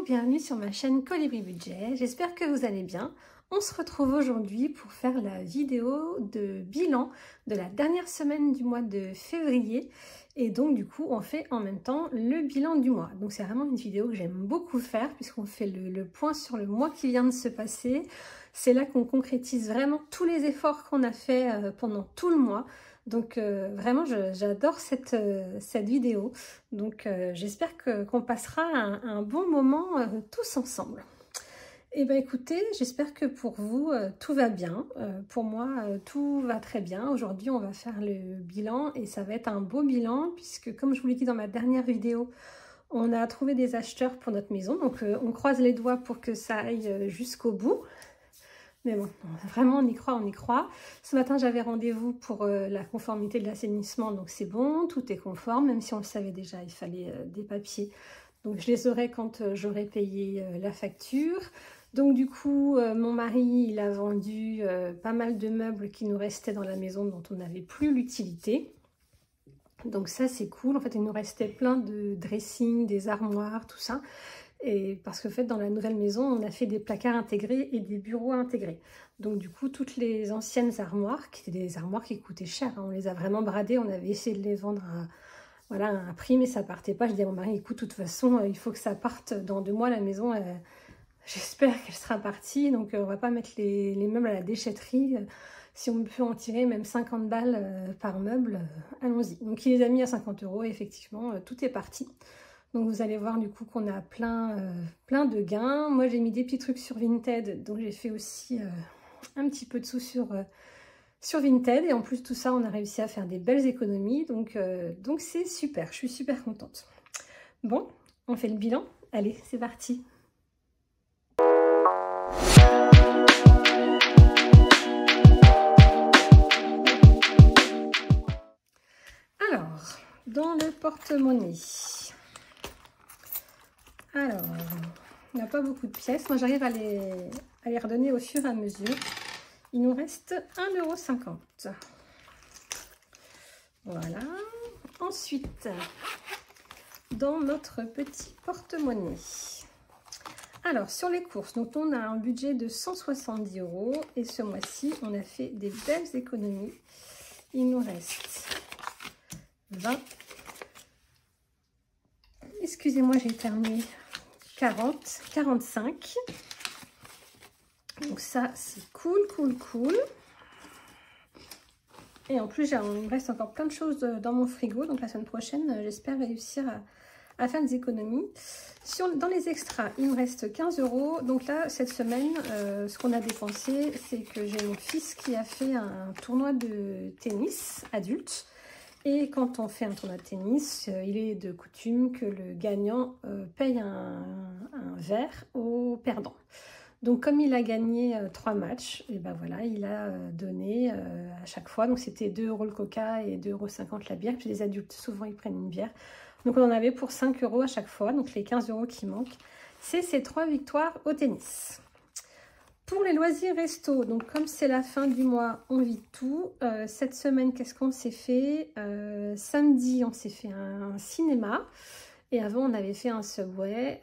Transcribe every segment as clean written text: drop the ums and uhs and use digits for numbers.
bienvenue sur ma chaîne Colibri Budget, j'espère que vous allez bien. On se retrouve aujourd'hui pour faire la vidéo de bilan de la dernière semaine du mois de février. Et donc du coup on fait en même temps le bilan du mois. Donc c'est vraiment une vidéo que j'aime beaucoup faire puisqu'on fait le point sur le mois qui vient de se passer. C'est là qu'on concrétise vraiment tous les efforts qu'on a fait pendant tout le mois. Donc vraiment j'adore cette vidéo, donc j'espère qu'on passera un bon moment tous ensemble. Et bien écoutez, j'espère que pour vous tout va bien, pour moi tout va très bien. Aujourd'hui on va faire le bilan et ça va être un beau bilan puisque comme je vous l'ai dit dans ma dernière vidéo, on a trouvé des acheteurs pour notre maison, donc on croise les doigts pour que ça aille jusqu'au bout. Mais bon, vraiment on y croit, on y croit. Ce matin j'avais rendez-vous pour la conformité de l'assainissement, donc c'est bon, tout est conforme, même si on le savait déjà, il fallait des papiers. Donc je les aurai quand j'aurai payé la facture. Donc du coup, mon mari, il a vendu pas mal de meubles qui nous restaient dans la maison dont on n'avait plus l'utilité. Donc ça c'est cool, en fait il nous restait plein de dressing, des armoires, tout ça. Et parce que en fait dans la nouvelle maison on a fait des placards intégrés et des bureaux intégrés, donc du coup toutes les anciennes armoires qui étaient des armoires qui coûtaient cher, hein, on les a vraiment bradées, on avait essayé de les vendre à, voilà, à un prix mais ça partait pas. Je dis à mon mari écoute, de toute façon il faut que ça parte dans 2 mois la maison, j'espère qu'elle sera partie, donc on va pas mettre les meubles à la déchetterie. Si on peut en tirer même 50 balles par meuble, allons-y. Donc il les a mis à 50 € et effectivement tout est parti. Donc vous allez voir du coup qu'on a plein de gains. Moi j'ai mis des petits trucs sur Vinted, donc j'ai fait aussi un petit peu de sous sur Vinted. Et en plus tout ça on a réussi à faire des belles économies, donc c'est super, je suis super contente. Bon, on fait le bilan, allez c'est parti. Alors, dans le porte-monnaie, alors, il n'y a pas beaucoup de pièces. Moi, j'arrive à les redonner au fur et à mesure. Il nous reste 1,50 €. Voilà. Ensuite, dans notre petit porte-monnaie. Alors, sur les courses, donc on a un budget de 170 €. Et ce mois-ci, on a fait des belles économies. Il nous reste 20. Excusez-moi, j'ai terminé 40, 45. Donc ça, c'est cool. Et en plus, il me reste encore plein de choses dans mon frigo. Donc la semaine prochaine, j'espère réussir à faire des économies. Dans les extras, il me reste 15 €. Donc là, cette semaine, ce qu'on a dépensé, c'est que j'ai mon fils qui a fait un tournoi de tennis adulte. Et quand on fait un tournoi de tennis, il est de coutume que le gagnant paye un verre au perdant. Donc comme il a gagné 3 matchs, et ben voilà, il a donné à chaque fois. Donc c'était 2 € le coca et 2,50 € la bière. Puis les adultes, souvent, ils prennent une bière. Donc on en avait pour 5 € à chaque fois. Donc les 15 € qui manquent, c'est ces 3 victoires au tennis. Pour les loisirs resto, donc comme c'est la fin du mois, on vit tout. Cette semaine, qu'est-ce qu'on s'est fait? Samedi, on s'est fait un cinéma. Et avant, on avait fait un Subway.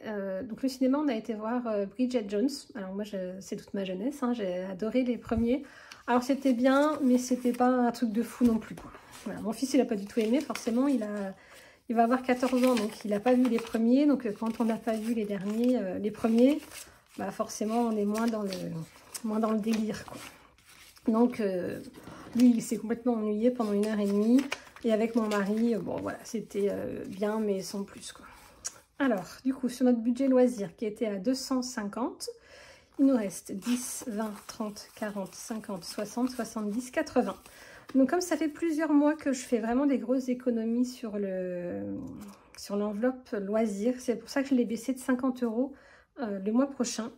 Donc le cinéma, on a été voir Bridget Jones. Alors moi, c'est toute ma jeunesse, hein, j'ai adoré les premiers. Alors c'était bien, mais c'était pas un truc de fou non plus, quoi. Voilà, mon fils, il n'a pas du tout aimé, forcément. Il va avoir 14 ans, donc il n'a pas vu les premiers. Donc quand on n'a pas vu les premiers... Bah forcément on est moins dans le délire, quoi. Donc lui il s'est complètement ennuyé pendant 1h30 et avec mon mari bon voilà c'était bien mais sans plus, quoi. Alors du coup sur notre budget loisir qui était à 250, il nous reste 10, 20, 30, 40, 50, 60, 70, 80. Donc comme ça fait plusieurs mois que je fais vraiment des grosses économies sur l'enveloppe loisir, c'est pour ça que je l'ai baissé de 50 € le mois prochain.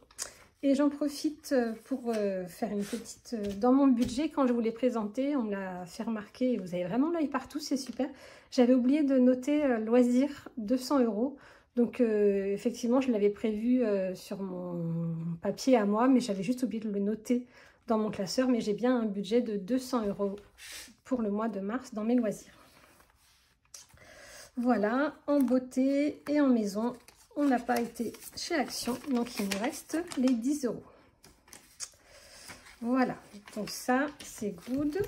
Et j'en profite pour faire une petite... dans mon budget, quand je vous l'ai présenté, on me l'a fait remarquer, et vous avez vraiment l'œil partout, c'est super. J'avais oublié de noter loisir 200 €. Donc effectivement, je l'avais prévu sur mon papier à moi, mais j'avais juste oublié de le noter dans mon classeur. Mais j'ai bien un budget de 200 € pour le mois de mars dans mes loisirs. Voilà, en beauté et en maison, on n'a pas été chez Action, donc il nous reste les 10 €. Voilà, donc ça, c'est good.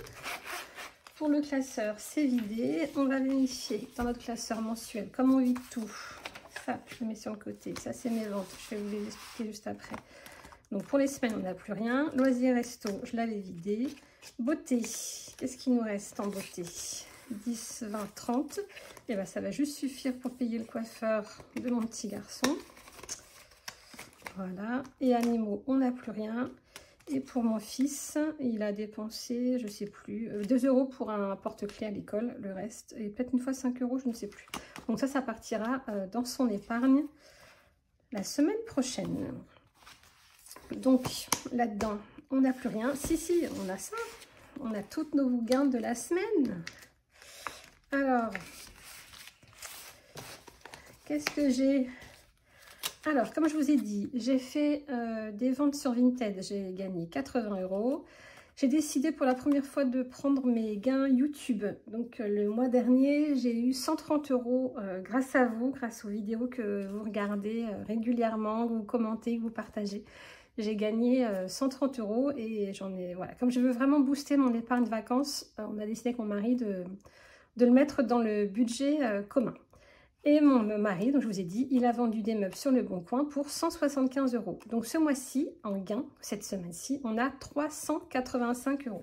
Pour le classeur, c'est vidé. On va vérifier dans notre classeur mensuel, comme on vide tout. Ça, je le mets sur le côté. Ça, c'est mes ventes. Je vais vous les expliquer juste après. Donc, pour les semaines, on n'a plus rien. Loisirs resto, je l'avais vidé. Beauté, qu'est-ce qu'il nous reste en beauté? 10, 20, 30. Et bien, ça va juste suffire pour payer le coiffeur de mon petit garçon. Voilà. Et animaux, on n'a plus rien. Et pour mon fils, il a dépensé, je ne sais plus, 2 € pour un porte-clés à l'école, le reste. Et peut-être une fois 5 €, je ne sais plus. Donc ça partira dans son épargne la semaine prochaine. Donc là-dedans, on n'a plus rien. Si, on a ça. On a toutes nos gains de la semaine. Alors, qu'est-ce que j'ai ? Alors, comme je vous ai dit, j'ai fait des ventes sur Vinted, j'ai gagné 80 €. J'ai décidé pour la première fois de prendre mes gains YouTube. Donc, le mois dernier, j'ai eu 130 € grâce à vous, grâce aux vidéos que vous regardez régulièrement, que vous commentez, que vous partagez. J'ai gagné 130 € et j'en ai, voilà. Comme je veux vraiment booster mon épargne vacances, on a décidé avec mon mari de le mettre dans le budget commun. Et mon mari, donc je vous ai dit, il a vendu des meubles sur le Bon Coin pour 175 €. Donc ce mois-ci, en gain, cette semaine-ci, on a 385 €.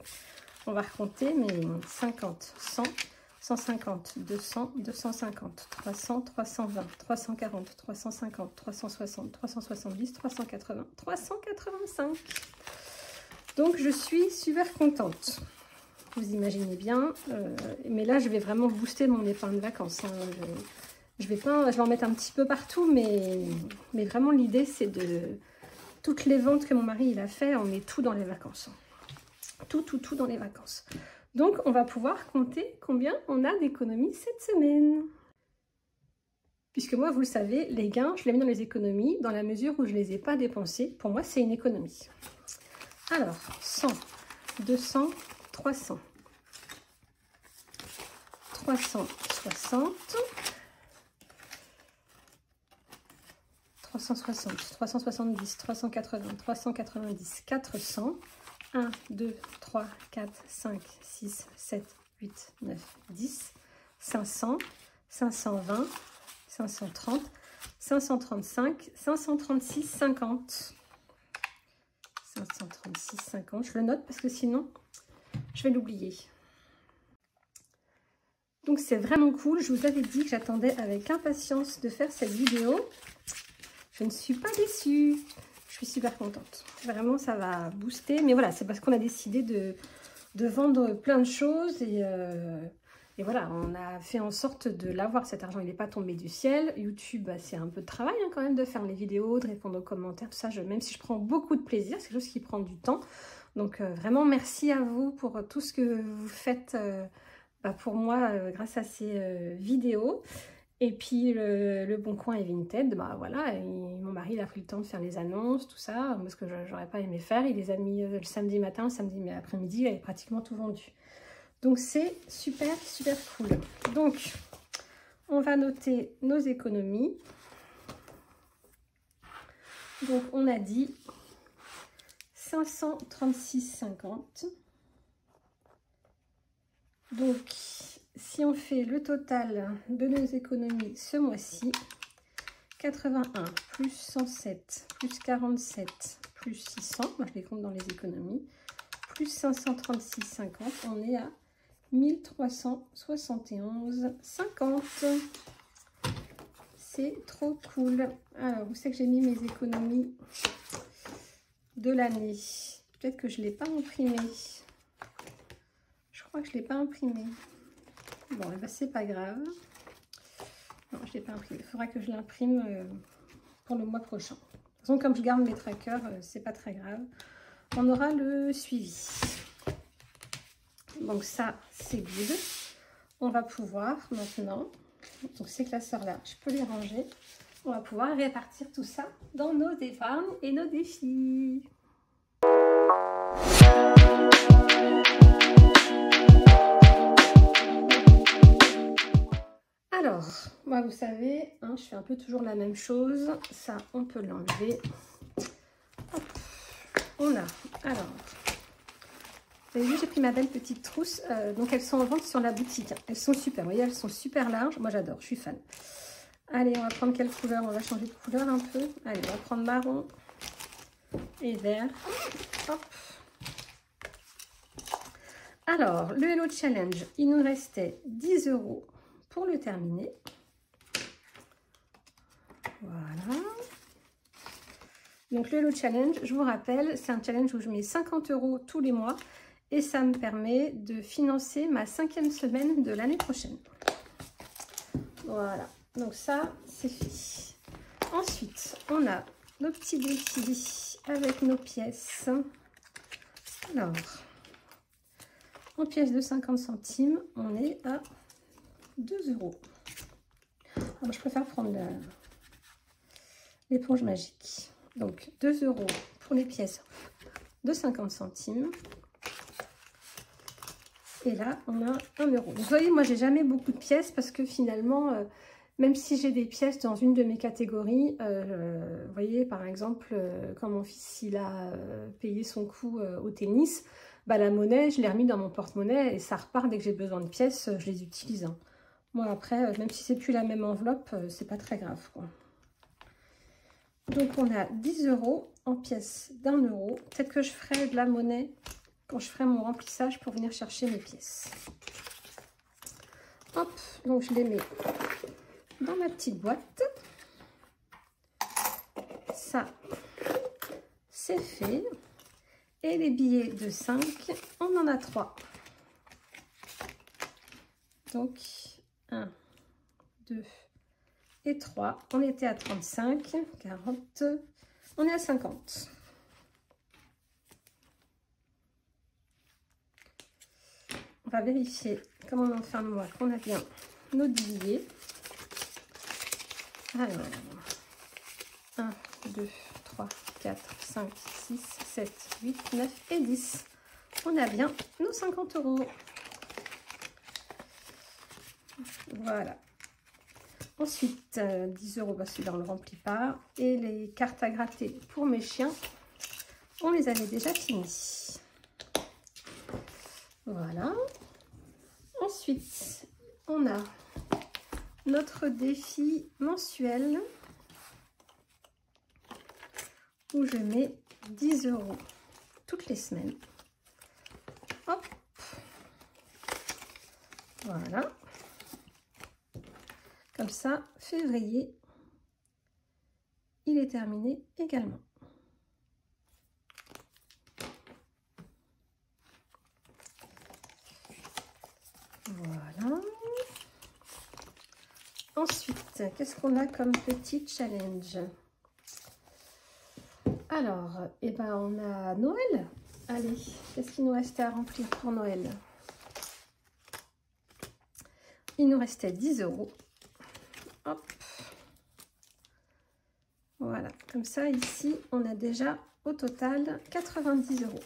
On va recompter, mais 50, 100, 150, 200, 250, 300, 320, 340, 350, 360, 370, 380, 385. Donc je suis super contente. Vous imaginez bien. Mais là, je vais vraiment booster mon épargne vacances. Hein. Je vais en mettre un petit peu partout, mais vraiment l'idée c'est de... Toutes les ventes que mon mari il a fait, on met tout dans les vacances. Tout dans les vacances. Donc on va pouvoir compter combien on a d'économies cette semaine. Puisque moi, vous le savez, les gains, je les mets dans les économies, dans la mesure où je ne les ai pas dépensés. Pour moi, c'est une économie. Alors, 100, 200, 300, 360... 360, 370, 380, 390, 400, 1, 2, 3, 4, 5, 6, 7, 8, 9, 10, 500, 520, 530, 535, 536, 50. 536, 50, je le note parce que sinon, je vais l'oublier. Donc c'est vraiment cool, je vous avais dit que j'attendais avec impatience de faire cette vidéo. Je ne suis pas déçue, je suis super contente. Vraiment, ça va booster. Mais voilà, c'est parce qu'on a décidé de vendre plein de choses. Et voilà, on a fait en sorte de l'avoir, cet argent. Il n'est pas tombé du ciel. YouTube, bah, c'est un peu de travail hein, quand même de faire les vidéos, de répondre aux commentaires, tout ça. Même si je prends beaucoup de plaisir, c'est quelque chose qui prend du temps. Donc vraiment, merci à vous pour tout ce que vous faites pour moi grâce à ces vidéos. Et puis le Bon Coin et Vinted, bah voilà, mon mari il a pris le temps de faire les annonces, tout ça, moi ce que j'aurais pas aimé faire, il les a mis le samedi matin, le samedi après-midi, il avait pratiquement tout vendu. Donc c'est super cool. Donc on va noter nos économies. Donc on a dit 536,50. Donc si on fait le total de nos économies ce mois-ci, 81 plus 107 plus 47 plus 600, moi je les compte dans les économies, plus 536,50, on est à 1371,50. C'est trop cool. Alors, vous savez que j'ai mis mes économies de l'année. Peut-être que je ne l'ai pas imprimé. Je crois que je ne l'ai pas imprimé. Bon, ben c'est pas grave. Non, je ne l'ai pas imprimé. Il faudra que je l'imprime pour le mois prochain. De toute façon, comme je garde mes trackers, c'est pas très grave. On aura le suivi. Donc ça, c'est good. On va pouvoir maintenant, donc ces classeurs-là, je peux les ranger. On va pouvoir répartir tout ça dans nos épargnes et nos défis. Alors, moi vous savez, hein, je fais un peu toujours la même chose. Ça, on peut l'enlever. On a, alors, vous avez vu, j'ai pris ma belle petite trousse. Donc elles sont en vente sur la boutique. Elles sont super, vous voyez, elles sont super larges. Moi j'adore, je suis fan. Allez, on va prendre quelle couleur? On va changer de couleur un peu. Allez, on va prendre marron et vert. Hop. Alors, le Hello Challenge, il nous restait 10 € pour le terminer. Voilà. Donc le Hello Challenge, je vous rappelle, c'est un challenge où je mets 50 € tous les mois et ça me permet de financer ma 5e semaine de l'année prochaine. Voilà, donc ça c'est fait. Ensuite, on a nos petits défis avec nos pièces. Alors, en pièces de 50 centimes, on est à 2 €. Alors, je préfère prendre l'éponge magique. Donc 2 € pour les pièces de 50 centimes. Et là, on a 1 €. Donc, vous voyez, moi, j'ai jamais beaucoup de pièces parce que finalement, même si j'ai des pièces dans une de mes catégories, vous voyez, par exemple, quand mon fils il a payé son coup au tennis, bah, la monnaie, je l'ai remis dans mon porte-monnaie et ça repart dès que j'ai besoin de pièces, je les utilise. Hein. Moi, après, même si c'est plus la même enveloppe, c'est pas très grave, quoi. Donc, on a 10 € en pièces d'1 €. Peut-être que je ferai de la monnaie quand je ferai mon remplissage pour venir chercher mes pièces. Hop, donc je les mets dans ma petite boîte. Ça, c'est fait. Et les billets de 5, on en a 3. Donc, 1, 2 et 3. On était à 35, 40, on est à 50. On va vérifier, comme on est en fin de mois, qu'on a bien nos billets. Alors, 1, 2, 3, 4, 5, 6, 7, 8, 9 et 10. On a bien nos 50 €. Voilà. Ensuite, 10 €, bah celui-là, on ne le remplit pas. Et les cartes à gratter pour mes chiens, on les avait déjà finies. Voilà. Ensuite, on a notre défi mensuel où je mets 10 € toutes les semaines. Hop. Voilà. Comme ça, février, il est terminé également. Voilà. Ensuite, qu'est-ce qu'on a comme petit challenge? Alors, eh ben, on a Noël. Allez, qu'est-ce qu'il nous restait à remplir pour Noël? Il nous restait 10 €. Hop. Voilà, comme ça, ici, on a déjà au total 90 €.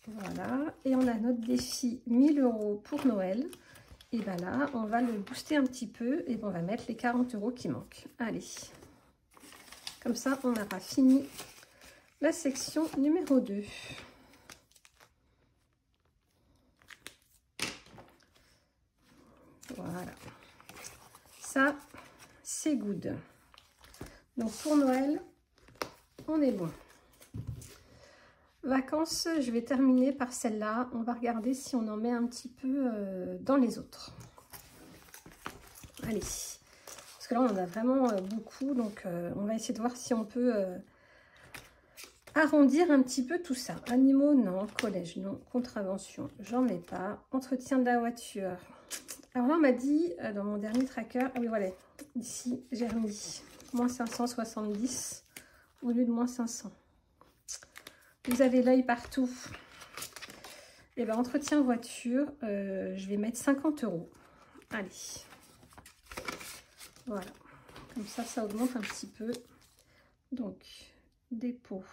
Voilà, et on a notre défi 1000 € pour Noël. Et bien là, on va le booster un petit peu et on va mettre les 40 € qui manquent. Allez, comme ça, on aura fini la section numéro 2. Voilà, ça, c'est good. Donc pour Noël, on est bon. Vacances, je vais terminer par celle-là. On va regarder si on en met un petit peu dans les autres. Allez, parce que là, on en a vraiment beaucoup. Donc, on va essayer de voir si on peut arrondir un petit peu tout ça. Animaux, non. Collège, non. Contravention, j'en mets pas. Entretien de la voiture. Alors là, on m'a dit, dans mon dernier tracker, ah oui, voilà, ici, j'ai remis moins 570 au lieu de moins 500. Vous avez l'œil partout. Et bien, entretien voiture, je vais mettre 50 €. Allez. Voilà. Comme ça, ça augmente un petit peu. Donc, dépôt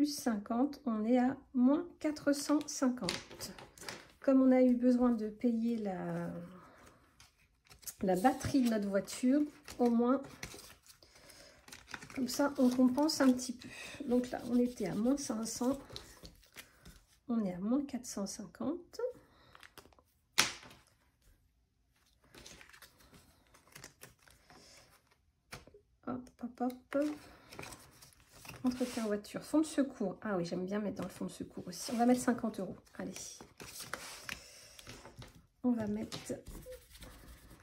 plus 50, on est à moins 450. Comme on a eu besoin de payer la batterie de notre voiture, au moins, comme ça, on compense un petit peu. Donc là, on était à moins 500, on est à moins 450. Hop, hop, hop. Entretien voiture, fonds de secours. Ah oui, j'aime bien mettre dans le fonds de secours aussi. On va mettre 50 €. Allez. On va mettre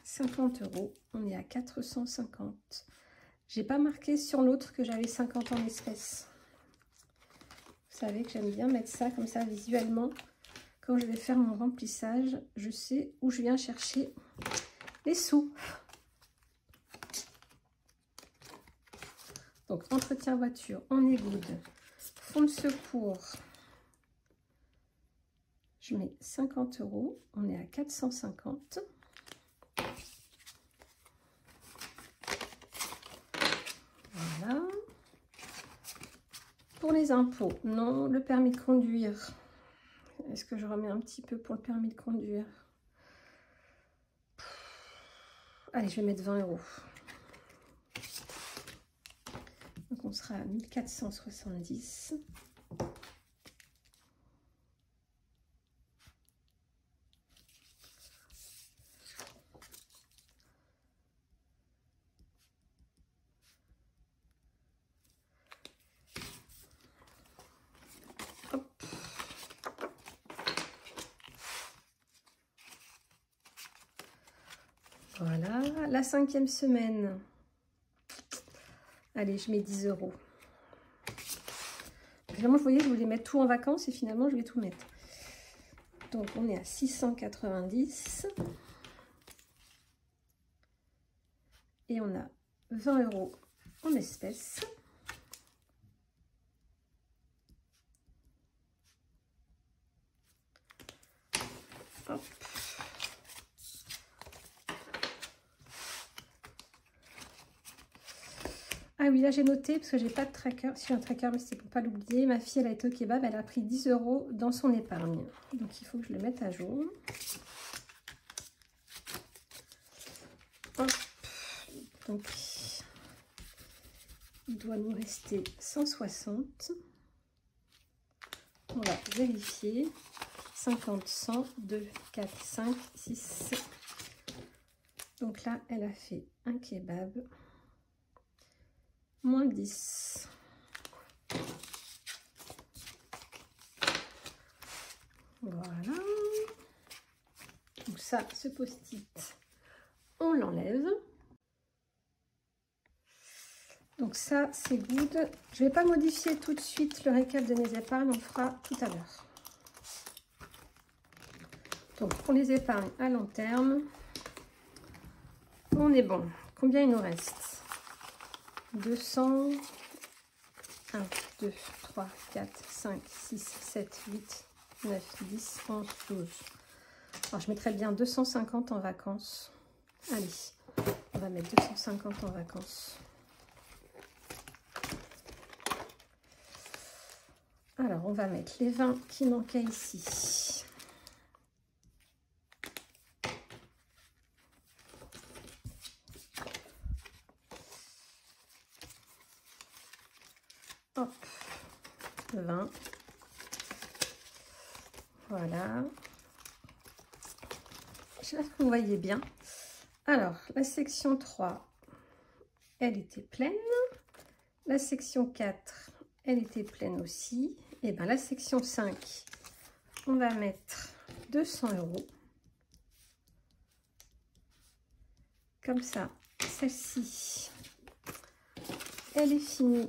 50 €. On est à 450. J'ai pas marqué sur l'autre que j'avais 50 en espèces. Vous savez que j'aime bien mettre ça comme ça visuellement. Quand je vais faire mon remplissage, je sais où je viens chercher les sous. Donc, entretien voiture, on est good. Fonds de secours, je mets 50 €. On est à 450. Voilà. Pour les impôts, non, le permis de conduire. Est-ce que je remets un petit peu pour le permis de conduire? Allez, je vais mettre 20 €. Donc on sera à 1470. Hop. Voilà, la 5e semaine. Allez, je mets 10 €. Finalement, vous voyez, je voulais mettre tout en vacances et finalement, je vais tout mettre. Donc, on est à 690. Et on a 20 € en espèces. Hop. Ah oui, là j'ai noté, parce que j'ai pas de tracker. Si j'ai un tracker, mais c'est pour pas l'oublier. Ma fille, elle a été au kebab, elle a pris 10 € dans son épargne. Donc il faut que je le mette à jour. Hop. Donc il doit nous rester 160. On va vérifier. 50, 100, 2, 4, 5, 6. Donc là, elle a fait un kebab. Moins 10. Voilà. Donc ça, ce post-it, on l'enlève. Donc ça, c'est good. Je ne vais pas modifier tout de suite le récap de mes épargnes, on le fera tout à l'heure. Donc pour les épargnes à long terme, on est bon. Combien il nous reste? 200, 1, 2, 3, 4, 5, 6, 7, 8, 9, 10, 11, 12. Alors je mettrais bien 250 en vacances. Allez, on va mettre 250 en vacances. Alors on va mettre les 20 qui manquaient ici. Hop, 20. Voilà. Je sais pas si vous voyez bien. Alors, la section 3, elle était pleine. La section 4, elle était pleine aussi. Et bien, la section 5, on va mettre 200 €. Comme ça, celle-ci, elle est finie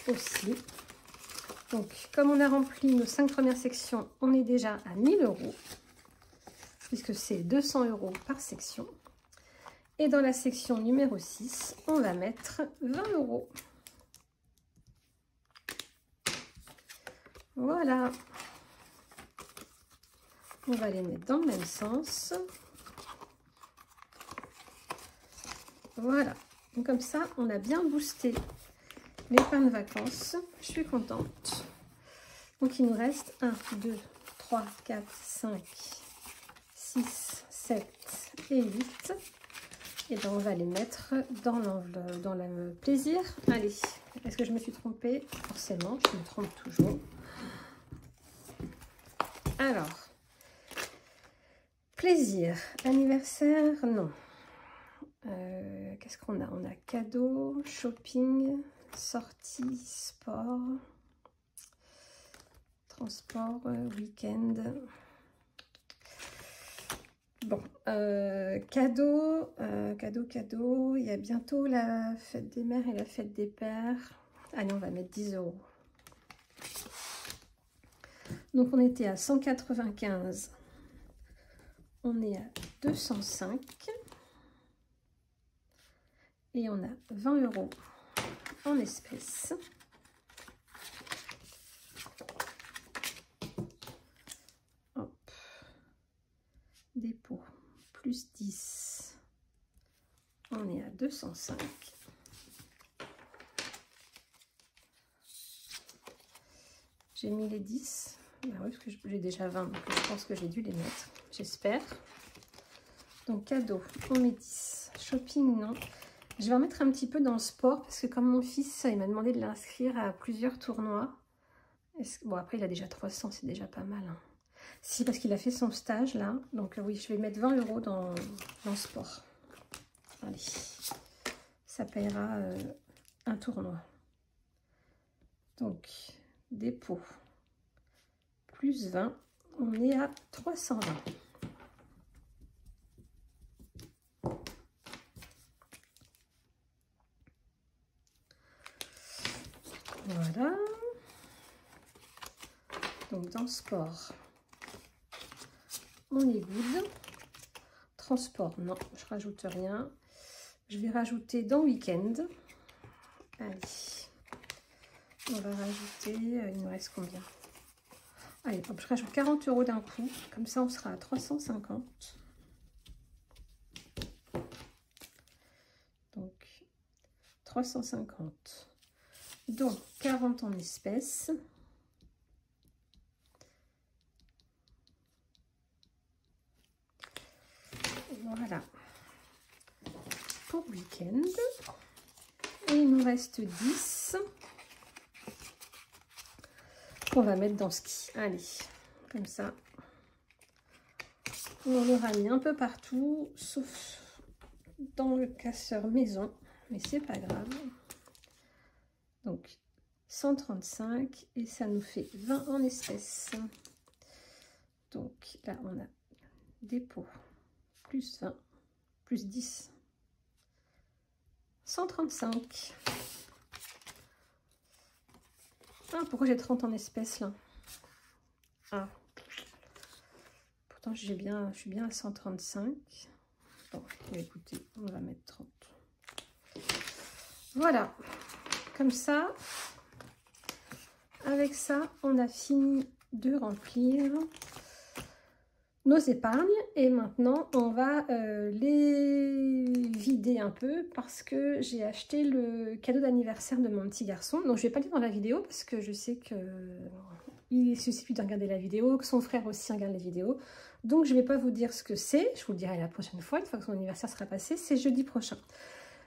aussi. Donc, comme on a rempli nos 5 premières sections, on est déjà à 1000 €, puisque c'est 200 € par section. Et dans la section numéro 6, on va mettre 20 €. Voilà. On va les mettre dans le même sens. Voilà. Donc comme ça, on a bien boosté l'épargne vacances. Je suis contente. Donc il nous reste 1, 2, 3, 4, 5, 6, 7 et 8. Et bien on va les mettre dans l'enveloppe, dans le plaisir. Allez, est-ce que je me suis trompée? Forcément, je me trompe toujours. Alors, plaisir, anniversaire, non. Qu'est-ce qu'on a? On a cadeau, shopping, sortie, sport, transport, week-end. Bon, cadeau, cadeau. Il y a bientôt la fête des mères et la fête des pères. Allez, on va mettre 10 €. Donc, on était à 195. On est à 205. Et on a 20 € en espèces. Hop. Dépôt, plus 10. On est à 205. J'ai mis les 10. Bah oui, parce que j'ai déjà 20, donc je pense que j'ai dû les mettre. J'espère. Donc, cadeau, on met 10. Shopping, non. Je vais en mettre un petit peu dans le sport parce que comme mon fils, il m'a demandé de l'inscrire à plusieurs tournois. Bon, après, il a déjà 300, c'est déjà pas mal. Hein. Si, parce qu'il a fait son stage là. Donc oui, je vais mettre 20 € dans le sport. Allez, ça paiera un tournoi. Donc, dépôt, plus 20, on est à 320. Voilà. Donc dans sport, on est good. Transport, non, je rajoute rien. Je vais rajouter dans week-end. Allez, on va rajouter, il nous reste combien? Allez, hop, je rajoute 40 € d'un coup. Comme ça, on sera à 350. Donc, 350. Donc, 40 en espèces. Voilà. Pour week-end. Et il nous reste 10. Qu'on va mettre dans ski. Allez, comme ça. On l'aura mis un peu partout, sauf dans le casseur maison. Mais c'est pas grave. Donc, 135 et ça nous fait 20 en espèces. Donc là, on a dépôt, plus 20, plus 10, 135. Ah, pourquoi j'ai 30 en espèces là? Ah, pourtant je suis bien à 135. Bon, écoutez, on va mettre 30. Voilà, comme ça, avec ça, on a fini de remplir nos épargnes et maintenant on va les vider un peu parce que j'ai acheté le cadeau d'anniversaire de mon petit garçon. Donc je vais pas le dire dans la vidéo parce que je sais que il suffit de regarder la vidéo, que son frère aussi regarde les vidéos. Donc je vais pas vous dire ce que c'est, je vous le dirai la prochaine fois, une fois que son anniversaire sera passé, c'est jeudi prochain.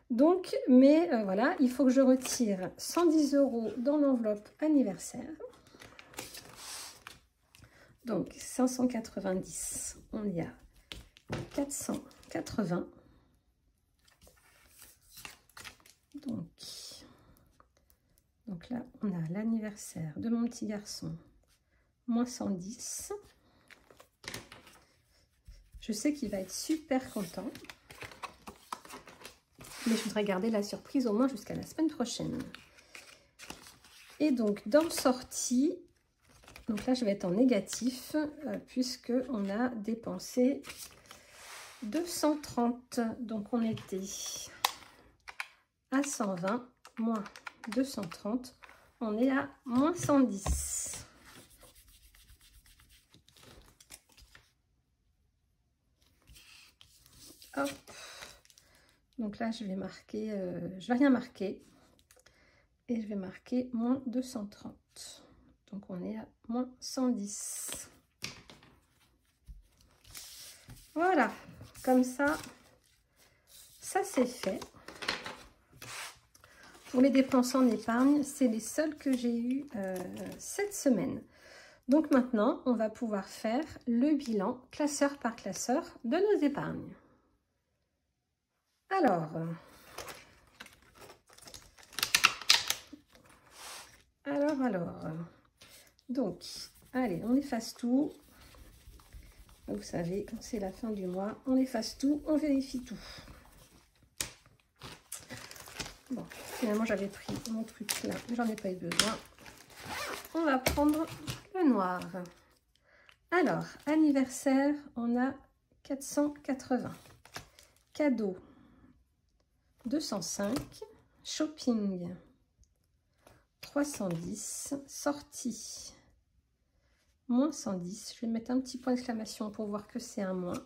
Donc, mais voilà, il faut que je retire 110 € dans l'enveloppe anniversaire. Donc 590, on y a 480. Donc là, on a l'anniversaire de mon petit garçon, moins 110. Je sais qu'il va être super content. Mais je voudrais garder la surprise au moins jusqu'à la semaine prochaine. Et donc, dans sortie, donc là, je vais être en négatif puisque on a dépensé 230. Donc, on était à 120 moins 230. On est à moins 110. Hop. Donc là, je vais marquer, je vais rien marquer. et je vais marquer moins 230. Donc on est à moins 110. Voilà, comme ça c'est fait. Pour les dépenses en épargne, c'est les seuls que j'ai eu cette semaine. Donc maintenant, on va pouvoir faire le bilan classeur par classeur de nos épargnes. Alors, donc, allez, on efface tout. Vous savez, quand c'est la fin du mois, on efface tout, on vérifie tout. Bon, finalement, j'avais pris mon truc là, j'en ai pas eu besoin. On va prendre le noir. Alors, anniversaire, on a 480. Cadeau, 205. Shopping, 310. Sortie, moins 110. Je vais mettre un petit point d'exclamation pour voir que c'est un moins.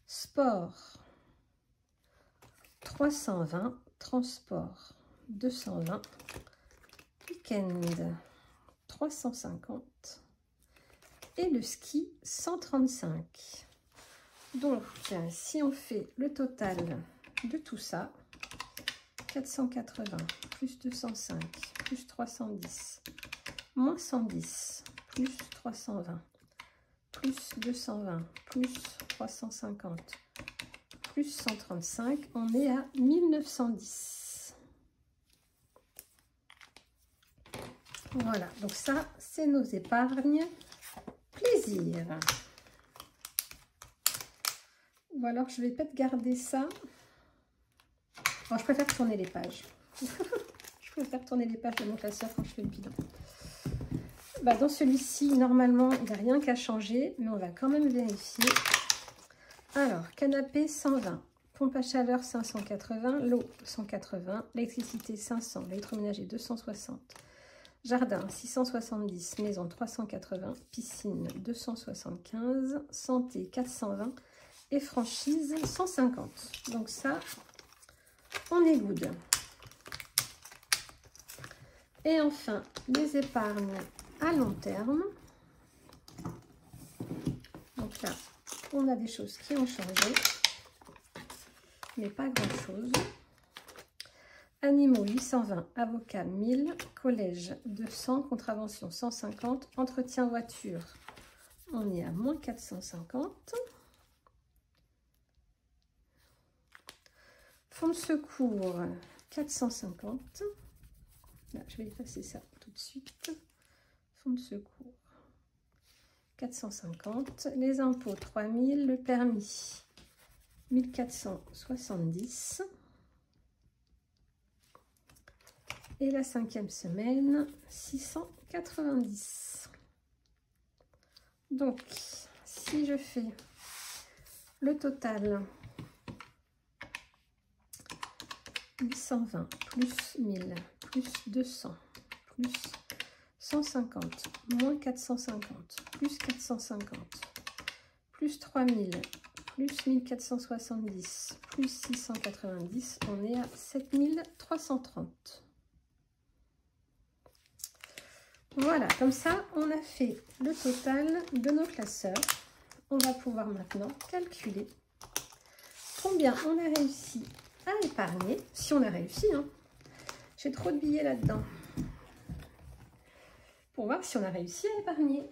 Sport, 320. Transport, 220. Week-end, 350. Et le ski, 135. Donc, si on fait le total de tout ça, 480 plus 205 plus 310 moins 110 plus 320 plus 220 plus 350 plus 135, on est à 1910. Voilà, donc ça, c'est nos épargnes plaisir. Ou alors, je vais peut-être garder ça. Bon, je préfère tourner les pages. Je préfère tourner les pages de mon classeur quand je fais le bilan. Bah, dans celui-ci, normalement, il n'y a rien qu'à changer, mais on va quand même vérifier. Alors, canapé 120, pompe à chaleur 580, l'eau 180, l'électricité 500, l'électroménager 260, jardin 670, maison 380, piscine 275, santé 420 et franchise 150. Donc ça, on est good. Et enfin, les épargnes à long terme. Donc là, on a des choses qui ont changé, mais pas grand-chose. Animaux 820, avocat 1000, collège 200, contravention 150, entretien voiture, on est à moins 450. Fonds de secours 450. Là, je vais effacer ça tout de suite. Fonds de secours 450, les impôts 3000, le permis 1470 et la 5e semaine 690. Donc si je fais le total 820 plus 1000 plus 200 plus 150 moins 450 plus 450 plus 3000 plus 1470 plus 690, on est à 7330. Voilà, comme ça on a fait le total de nos classeurs. On va pouvoir maintenant calculer combien on a réussi à épargner, si on a réussi, hein. J'ai trop de billets là-dedans. Pour voir si on a réussi à épargner.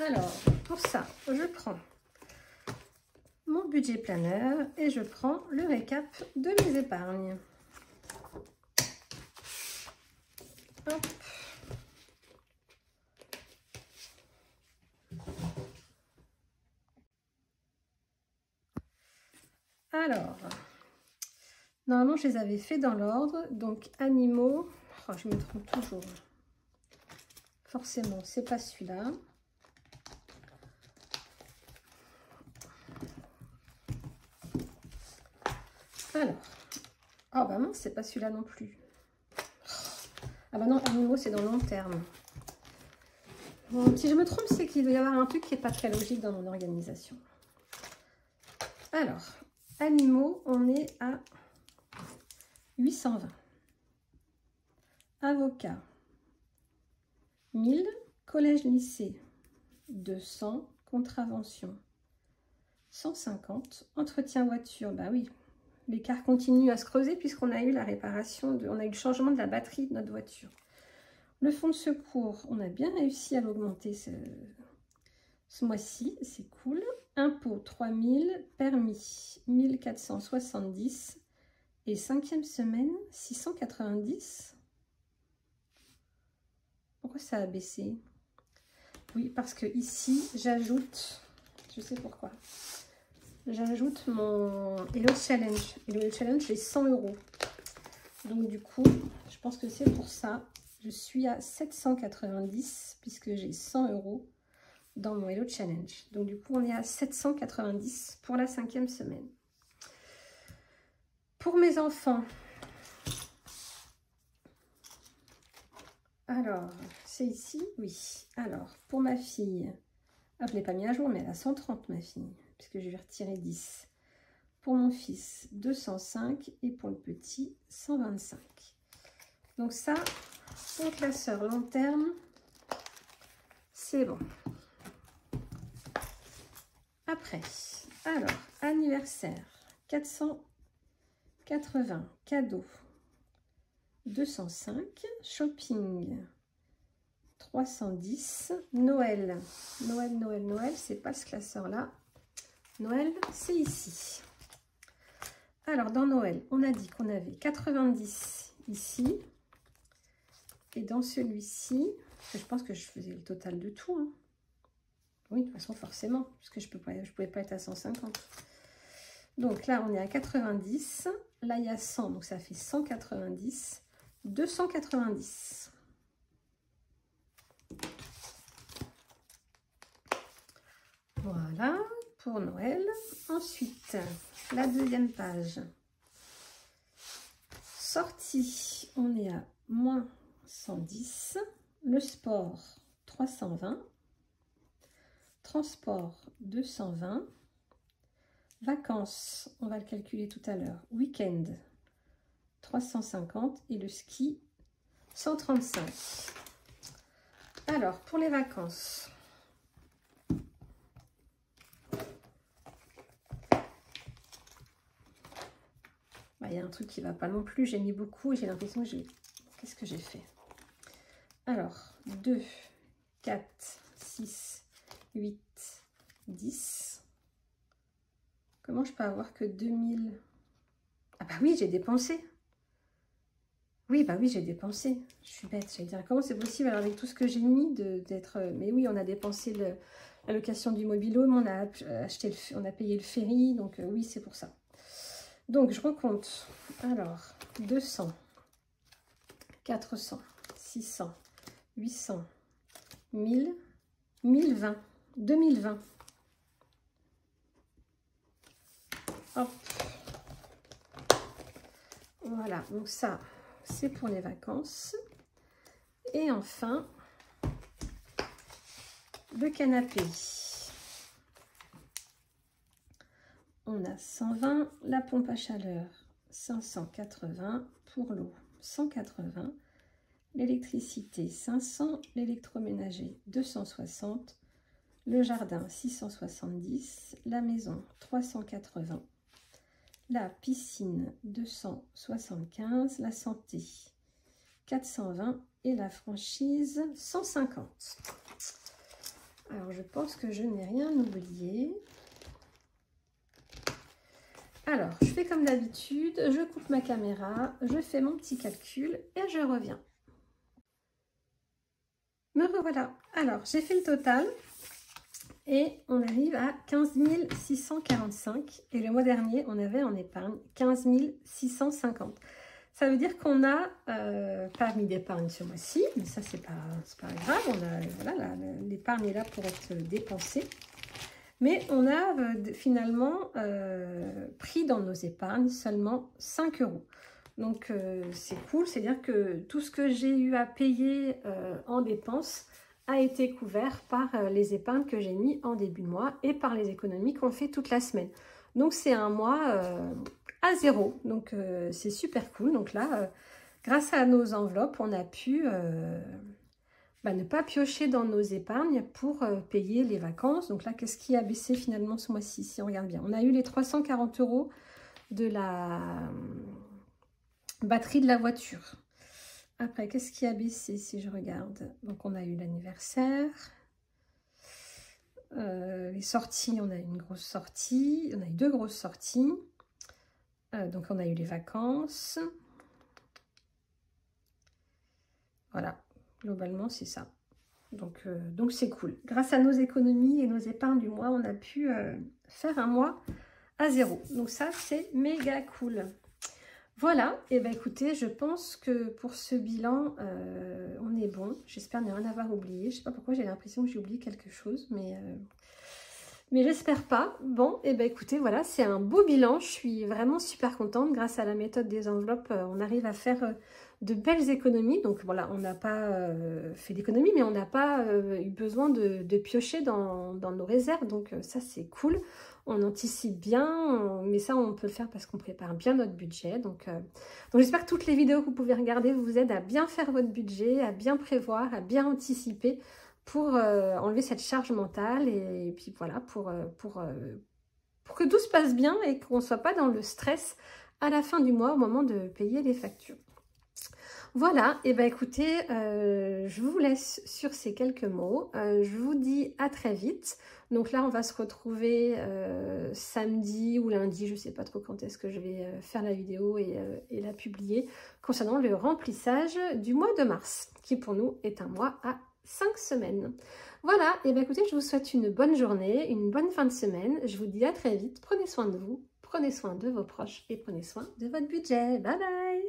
Alors, pour ça, je prends mon budget planeur et je prends le récap de mes épargnes. Hop. Alors, normalement, je les avais fait dans l'ordre. Donc, animaux, oh, je me trompe toujours. Forcément, c'est pas celui-là. Alors, oh bah non, c'est pas celui-là non plus. Ah bah non, animaux, c'est dans le long terme. Bon, si je me trompe, c'est qu'il doit y avoir un truc qui n'est pas très logique dans mon organisation. Alors, animaux, on est à 820. Avocat, 1000. Collège-lycée, 200. Contravention, 150. Entretien voiture, bah oui, l'écart continue à se creuser puisqu'on a eu la réparation, on a eu le changement de la batterie de notre voiture. Le fonds de secours, on a bien réussi à l'augmenter ce mois-ci, c'est cool. Impôt, 3000. Permis, 1470. Et 5e semaine, 690. Pourquoi ça a baissé? Oui, parce que ici, j'ajoute, je sais pourquoi, j'ajoute mon Hello Challenge. Hello Challenge, j'ai 100 €. Donc du coup, je pense que c'est pour ça. Je suis à 790 puisque j'ai 100 € dans mon Hello Challenge. Donc du coup, on est à 790 pour la 5e semaine. Pour mes enfants, alors, c'est ici, oui. Alors, pour ma fille, je ne l'ai pas mis à jour, mais elle a 130, ma fille, puisque je vais retirer 10. Pour mon fils, 205 et pour le petit, 125. Donc ça, pour classeur long terme, c'est bon. Après, alors, anniversaire, 480, cadeau, 205, shopping, 310, Noël, c'est pas ce classeur-là. Noël, c'est ici. Alors, dans Noël, on a dit qu'on avait 90 ici. Et dans celui-ci, je pense que je faisais le total de tout. Hein. Oui, de toute façon, forcément, puisque je pouvais pas être à 150. Donc là, on est à 90. Là, il y a 100, donc ça fait 190. 290. Voilà, pour Noël. Ensuite, la deuxième page. Sortie, on est à moins 110. Le sport, 320. Transport, 220. Vacances, on va le calculer tout à l'heure. Week-end, 350. Et le ski, 135. Alors, pour les vacances, il y a un truc qui ne va pas non plus. J'ai mis beaucoup et j'ai l'impression que j'ai... Qu'est-ce que j'ai fait? Alors, 2, 4, 6, 8, 10. Comment je peux avoir que 2000? Ah bah oui, j'ai dépensé. Oui, bah oui, j'ai dépensé. Je suis bête. J'allais dire, comment c'est possible alors avec tout ce que j'ai mis d'être... Mais oui, on a dépensé la location du mobil-home, on a payé le ferry, donc oui, c'est pour ça. Donc, je recompte. Alors, 200, 400, 600, 800, 1000, 1020, 2020. Hop. Voilà, donc ça, c'est pour les vacances. Et enfin, le canapé. On a 120, la pompe à chaleur, 580, pour l'eau, 180, l'électricité, 500, l'électroménager, 260, le jardin, 670, la maison, 380, la piscine, 275, la santé, 420 et la franchise, 150. Alors, je pense que je n'ai rien oublié. Alors, je fais comme d'habitude, je coupe ma caméra, je fais mon petit calcul et je reviens. Me revoilà. Alors, j'ai fait le total et on arrive à 15 645. Et le mois dernier, on avait en épargne 15 650. Ça veut dire qu'on a pas mis d'épargne ce mois-ci, mais ça, c'est pas grave. Voilà, l'épargne est là pour être dépensée. Mais on a finalement pris dans nos épargnes seulement 5 €. Donc c'est cool, c'est-à-dire que tout ce que j'ai eu à payer en dépenses a été couvert par les épargnes que j'ai mis en début de mois et par les économies qu'on fait toute la semaine. Donc c'est un mois à 0. Donc c'est super cool. Donc là, grâce à nos enveloppes, on a pu ne pas piocher dans nos épargnes pour payer les vacances. Donc là, qu'est-ce qui a baissé finalement ce mois-ci, si on regarde bien? On a eu les 340 € de la batterie de la voiture. Après, qu'est-ce qui a baissé si je regarde? Donc on a eu l'anniversaire. Les sorties, on a eu une grosse sortie. On a eu 2 grosses sorties. Donc on a eu les vacances. Voilà. Globalement, c'est ça. Donc c'est cool. Grâce à nos économies et nos épargnes du mois, on a pu faire un mois à 0. Donc ça, c'est méga cool. Voilà. Et bien écoutez, je pense que pour ce bilan, on est bon. J'espère ne rien avoir oublié. Je ne sais pas pourquoi j'ai l'impression que j'ai oublié quelque chose, mais j'espère pas. Bon, et bien écoutez, voilà, c'est un beau bilan. Je suis vraiment super contente. Grâce à la méthode des enveloppes, on arrive à faire de belles économies. Donc voilà, on n'a pas fait d'économies, mais on n'a pas eu besoin de piocher dans nos réserves. Donc ça, c'est cool. On anticipe bien, mais ça, on peut le faire parce qu'on prépare bien notre budget. Donc j'espère que toutes les vidéos que vous pouvez regarder vous aident à bien faire votre budget, à bien prévoir, à bien anticiper pour enlever cette charge mentale et puis voilà, pour que tout se passe bien et qu'on ne soit pas dans le stress à la fin du mois au moment de payer les factures. Voilà, et bien écoutez, je vous laisse sur ces quelques mots. Je vous dis à très vite. Donc là, on va se retrouver samedi ou lundi, je ne sais pas trop quand est-ce que je vais faire la vidéo et la publier, concernant le remplissage du mois de mars, qui pour nous est un mois à 5 semaines. Voilà, et bien écoutez, je vous souhaite une bonne journée, une bonne fin de semaine. Je vous dis à très vite. Prenez soin de vous, prenez soin de vos proches et prenez soin de votre budget. Bye bye!